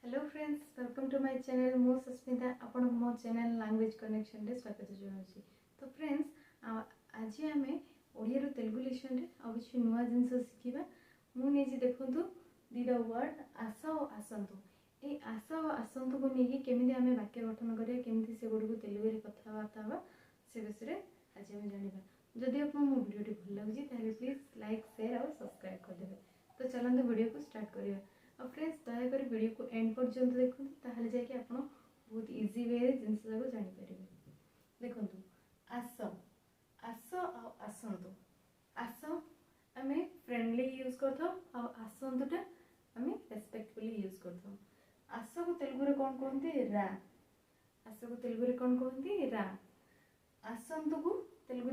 Hello friends, welcome to my channel. मो सस्मिता आपण मो चैनल लैंग्वेज कनेक्शन रे स्वागत जनाऊँ। तो फ्रेंड्स, आज आम ओडिया रो तेलुगु लेसन रे आ किछि नुवा जिंस शिखिबा। मु नेजी देखंतु दीटा वर्ड आस और आसंतु। ए आस और आसंतु को नेकी केमिति आमे वाक्य गठन करिया, केमिति से गुड को तेलुगु रे कथाबार्ता हवा से विषय रे आज आमे जानिबा। जदि आपन मो वीडियो टी भल लागुची ताले प्लीज लाइक शेयर और सब्सक्राइब कर देबे। तो चलंतु वीडियो को स्टार्ट करिया। और फ्रेंड्स, दयाकर वीडियो को एंड पर्यंत देखो, ताहले जाके आप बहुत इजी वे जिनस जाक जानीपर। देखो आस आस और आसंतु। आस आम फ्रेंडली यूज करता और आसंतुटा आम रेस्पेक्टफुली यूज करता। आस को तेलुगु कौन कहते? रा। आस को तेलुगु कौन कहते? रा। आसंतु को तेलुगु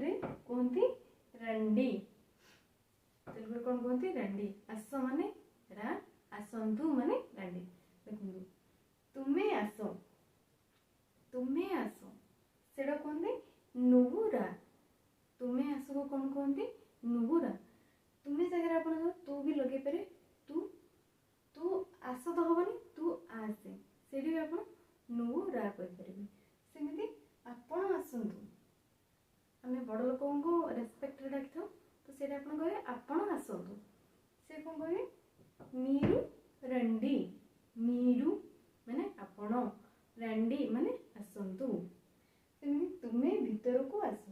कहते रंडी। तेलुगु कौन कहते? रंडी। आस माने रा, आसंतु माने रंडी। देखो तुमे आस, तुमे आस सेटा कहते नुबुरा। तुमे आस को कौन कहते? नुबुरा। तुमे जगह आप तू भी लगे पारे। तू तू आस तो हबनी, तू आसे से भी आप नुबुरा कहि। सेमती आपण आसंतु। आम बड़ लोक को रेस्पेक्ट डाक था, तो सेटा आप कहे आपण आसंतु। से कौन कहे? मीरु रंडी। मीरु माने आपण, रंडी माने आसंतु। तुमे भीतर को आस,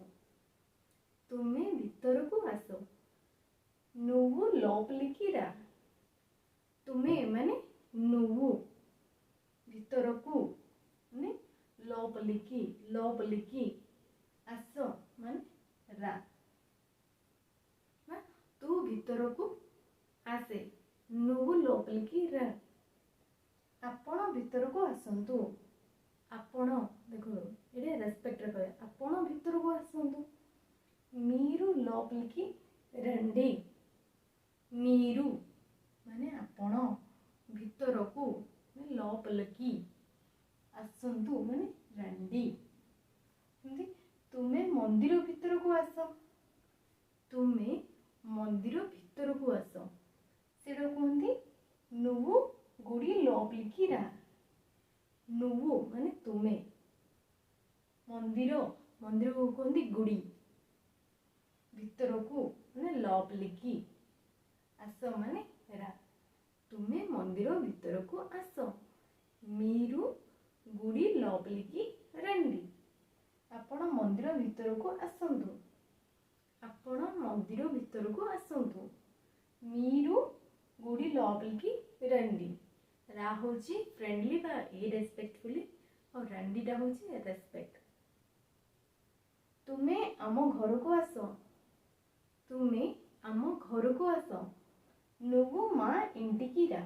तुमे भीतर को आस। नुवु लोपलिकी रा। तुमे माने नुवु, भीतर को माने लोपलिकी, लोपलिकी। आस माने रा। तू भीतर को आसे, नुवु लोपलिकी रा। आपण भीतर को आसंतु। आपण देखो ये रेस्पेक्ट कहे, आपण भीतर को आसंतु। मीरु लोपलिकी रंडी। मीरु माने आपण, भीतर को माने लोपलिकी, आसंतु माने रंडी। तुमे मंदिर भीतर को आस, तुमे मंदिर भीतर को आस सेटा कहते नुवु गुड़ी लोपलिकी रा। नुवु माने तुमे, मंदिर मंदिर को कहते गुड़ी, भीतर को माने लोपलिकी, आस माने रा। तुमे मंदिर भीतर को आस, मीरु गुड़ी लोपलिकी रंडी। आपण मंदिर भीतर को आसंतु। आपण मंदिर भीतर को आसंतु। मीरु गुड़ी लोपलिकी रंडी। रा होची फ्रेंडली बा इरेस्पेक्टफुली और रंडीटा होची रेस्पेक्ट। तुमे आम घर को आस, तुमे आम घर को आस। नुवु मा इंटिकी रा।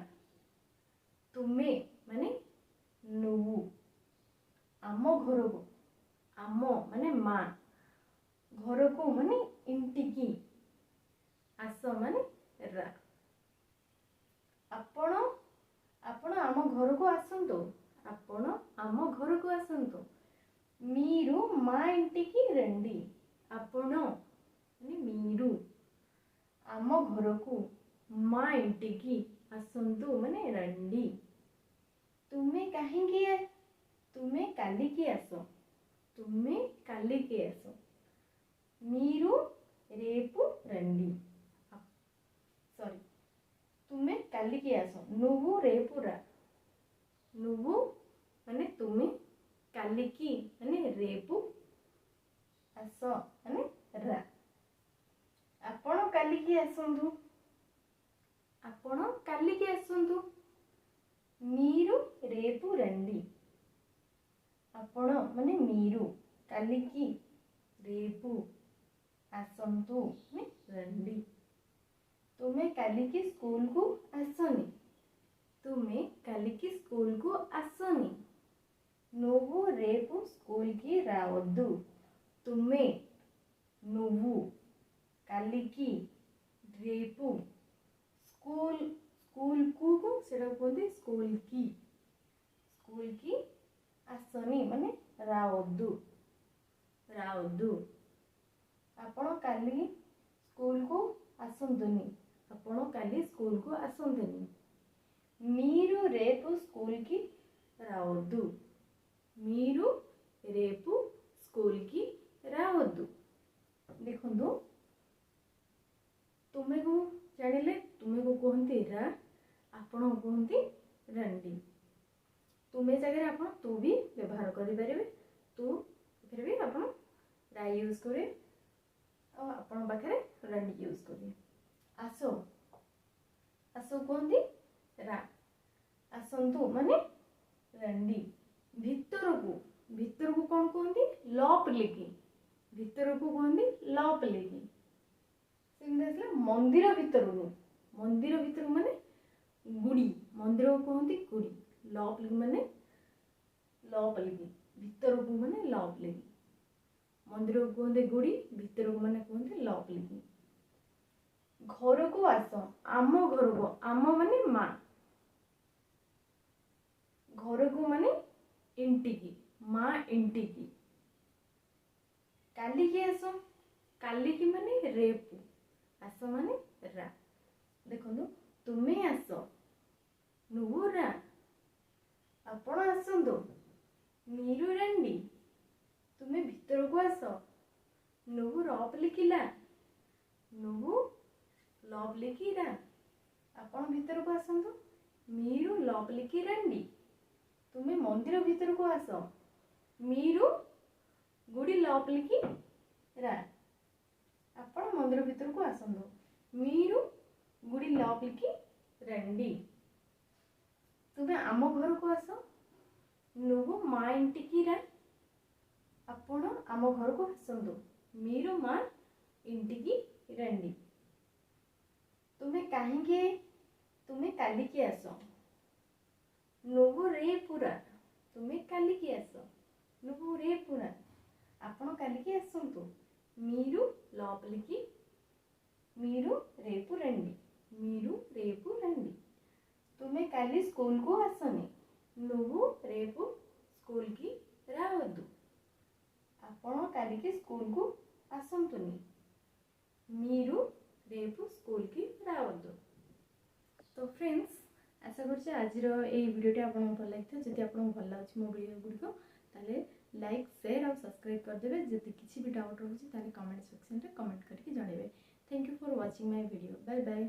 तुमे माने नुवु, आम घर को, आम माने मा, घर को माने इंटिकी, आस माने रा। आपण आपण आम घर को आसंतु। आपण आम घर को आसंतु। मीरु मा इंटिकी रंडी। आपण माने मीरु, आम घर को, मा इंटिकी, आसंतु माने रंडी। तुमे काहेकी आ, तुमे काली की आस, तुमे काली की आस। मीरु रेपु रंडी। सॉरी, तुमे काली की आस, नुवु रेपु रा। नुवु माने तुमे, काली की माने रेपु, आस माने रा। आपण काली की आसंतु। आपण काली की आसंतु। मीरु रेपु रंडी। आपण माने मीरु, काली की, रेपु, आसंतु माने रंडी। तुमे काली की स्कूल को आसनी। तुमे काली की स्कूल को आसनी। नुवु रेपु स्कूल की रावद्दु। तुमे, नुवु, काली की, रेपु, स्कूल, स्कूल को सेटा कहते स्कूल की, स्कूल की आसनी माने रावद्दु, रावद्दु। आपण काली स्कूल को आसंतुनी। आपण काली स्कूल को आसंतुनी। మీరు రేపు స్కూల్కి రావద్దు. మీరు రేపు ସ୍କୁଲକି ରାଓଦୁ. ଦେଖନ୍ତୁ ତୁମେକୁ ଜାଣିଲେ ତୁମେକୁ କୁହନ୍ତି ରା, ଆପଣ କୁହନ୍ତି ରଣ୍ଡି. ତୁମେ ଜାଗାରେ ଆପଣ ତୁ ବି ବ୍ୟବହାର କରିପାରିବେ. ତୁ ପାଖରେ ବି ଆପଣ ରା ୟୁଜ୍ କରିବେ ଆଉ ଆପଣ ପାଖରେ ରଣ୍ଡି ୟୁଜ୍ କରିବେ. ଆସ, ଆସ କୁହନ୍ତି ରା, ଆସନ୍ତୁ ମାନେ ରଣ୍ଡି. ଭିତରକୁ, ଭିତରକୁ କ'ଣ କୁହନ୍ତି ଲପଲିକି. ଭିତରକୁ କୁହନ୍ତି ଲପଲିକି. ସେମିତି ଆସିଲା ମନ୍ଦିର ଭିତରକୁ. ମନ୍ଦିର ଭିତରକୁ ମାନେ ଗୁଡ଼ି. ମନ୍ଦିରକୁ କୁହନ୍ତି ଗୁଡ଼ି. ଲପଲିକି ମାନେ ଲପଲିକି. ଭିତରକୁ ମାନେ ଲପଲିକି. ମନ୍ଦିରକୁ କୁହନ୍ତି ଗୁଡ଼ି, ଭିତରକୁ ମାନେ କୁହନ୍ତି ଲପଲିକି. ଘରକୁ ଆସ, ଆମ ଘରକୁ. ଆମ ମାନେ ମା. ଘରକୁ ମାନେ ఇంటికి, మా ఇంటికి. କାଲିକି ଆସ, କାଲିକି ମାନେ ରେపు, ଆସ ମାନେ ରା. ଦେଖନ୍ତୁ ତୁମେ ଆସ, నువ్వు రా. ଆପଣ ଆସନ୍ତୁ, మీరు రండి. ତୁମେ ଭିତରକୁ ଆସ, నువ్వు లోపలికి రా. నువ్వు లోపలికి రా. ଆପଣ ଭିତରକୁ ଆସନ୍ତୁ, మీరు లోపలికి రండి. ତୁମେ ମନ୍ଦିର ଭିତରକୁ ଆସ, మీరు గుడి లోపలికి రా. ଆପଣ ମନ୍ଦିର ଭିତରକୁ ଆସନ୍ତୁ, మీరు గుడి లోపలికి రండి. ତୁମେ ଆମ ଘରକୁ ଆସ, నువ్వు మా ఇంటికి రా. ଆପଣ ଆମ ଘରକୁ ଆସନ୍ତୁ, మీరు మా ఇంటికి రండి. ତୁମେ କାହିଁକି, ତୁମେ କାଲିକି ଆସ, నువ్వు రేపు రా. ତୁମେ କାଲିକି ଆସ, నువ్వు రేపు రా. ଆପଣ କାଲିକି ଆସନ୍ତୁ, మీరు లోపలికి, మీరు రేపు రండి. మీరు రేపు రండి. ତୁମେ କାଲି ସ୍କୁଲକୁ ଆସନି, నువ్వు రేపు ସ୍କୁଲకి రావద్దు. ଆପଣ କାଲିକି ସ୍କୁଲକୁ ଆସନ୍ତୁନି, మీరు రేపు ସ୍କୁଲକି రావద్దు. ତ ଫ୍ରେଣ୍ଡସ୍, ଆଶା କରୁଛି ଆଜିର ଏଇ ଭିଡ଼ିଓଟି ଆପଣଙ୍କୁ ଭଲ ଲାଗିଥିବ. ଯଦି ଆପଣଙ୍କୁ ଭଲ ଲାଗୁଛି ମୋ ଭିଡ଼ିଓ ଗୁଡ଼ିକ ତାହେଲେ ଲାଇକ୍, ସେୟାର ଆଉ ସବସ୍କ୍ରାଇବ୍ କରିଦେବେ. ଯଦି କିଛି ବି ଡାଉଟ୍ ରହୁଛି ତାହେଲେ କମେଣ୍ଟ ସେକ୍ସନରେ କମେଣ୍ଟ କରିକି ଜଣାଇବେ. Thank you for watching my video. Bye bye.